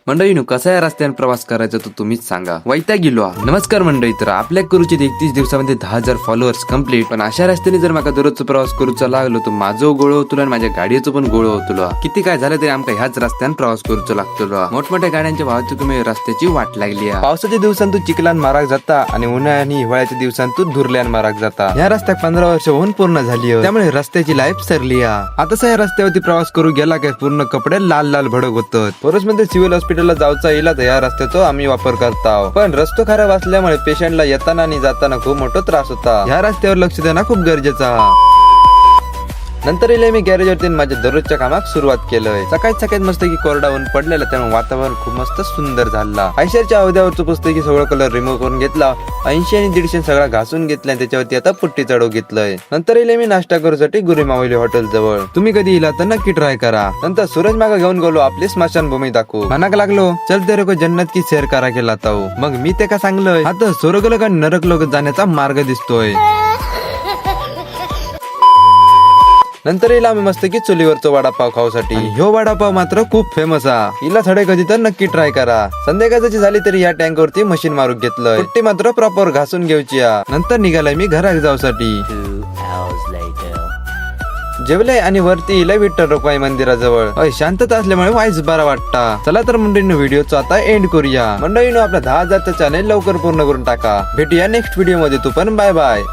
मंडळीनो, कसा या रस्त्याने प्रवास करायचा तो तुम्हीच सांगा. वैताग गेलो. नमस्कार मंडळी, तर आपल्या करूचे 31 दिवसामध्ये 10,000 फॉलोअर्स कम्प्लीट. पण अशा रस्त्याने जर माका दररोजचा प्रवास करूचा लागलो तर माझं गोळ होतो आणि माझ्या गाडीचं पण गोळ होतो. किती काय झालं तरी आमका ह्याच रस्त्याने प्रवास करूचा लागतो. मोठमोठ्या गाड्यांच्या वाहतुकीमुळे रस्त्याची वाट लागली. पावसाच्या दिवसांतून चिखलान मार्ग जाता आणि उन्हाळ्या आणि हिवाळ्याच्या दिवसांतून धुरल्यान मार्ग जाता. या रस्त्यात 15 वर्ष होऊन पूर्ण झाली, त्यामुळे रस्त्याची लाईफ सरली. आता या रस्त्यावरती प्रवास करू गेला काय पूर्ण कपडे लाल लाल भडक होतात. परत मध्ये सिव्हिल हॉस्पिटलला जाऊचा येईल तर या रस्त्याचा आम्ही वापर करतो. पण रस्तो खराब असल्यामुळे पेशंटला येताना आणि जाताना खूप मोठा त्रास होता. या रस्त्यावर लक्ष देणं खूप गरजेचं. नंतर मी गॅरेज वरती माझ्या दररोजच्या कामात सुरुवात केलंय. सकाळी मस्त की कोरडा ऊन पडलेला, त्यामुळे वातावरण खूप मस्त सुंदर झाला. आयशरच्या अवध्यावरचं पुस्तकी सगळं कलर रिमूव्ह करून घेतला. 80 आणि 150 सगळा घासून घेतला आणि त्याच्यावरती आता पुट्टी चढवून घेतलंय. नंतर मी नाश्ता करूसाठी गुरी मावली हॉटेल जवळ. तुम्ही कधी इला तर नक्की ट्राय करा. नंतर सूरज मागा घेऊन गेलो आपली स्मशानभूमी दाखवू. मनाक लागलो चल तेरे को जन्नत की सैर करा केला ताऊ. मग मी ते का सांगलोय, आता स्वर्ग लोक आणि नरक लोक जाण्याचा मार्ग दिसतोय. नंतर हिला आम्ही मस्त की चुलीवरचा वडापाव खाऊसाठी. ह्यो वडापाव मात्र खूप फेमस आहे. हिला थोडे कधी तर नक्की ट्राय करा. संध्याकाळची झाली तरी या टँक वरती मशीन मारून घेतलं. पुट्टी मात्र प्रॉपर घासून घ्यायची. नंतर निघालाय मी घरात जाऊसाठी. जेवले आणि वरती हिला विठ्ठल रुक्माई मंदिराजवळ. शांतता असल्यामुळे वाईस बरा वाटता. चला तर मंडळींनो, व्हिडिओचा आता एंड करूया. मंडळींनो, आपला 10,000चा चॅनेल लवकर पूर्ण करून टाका. भेटूया नेक्स्ट व्हिडिओ मध्ये. तू पण बाय बाय.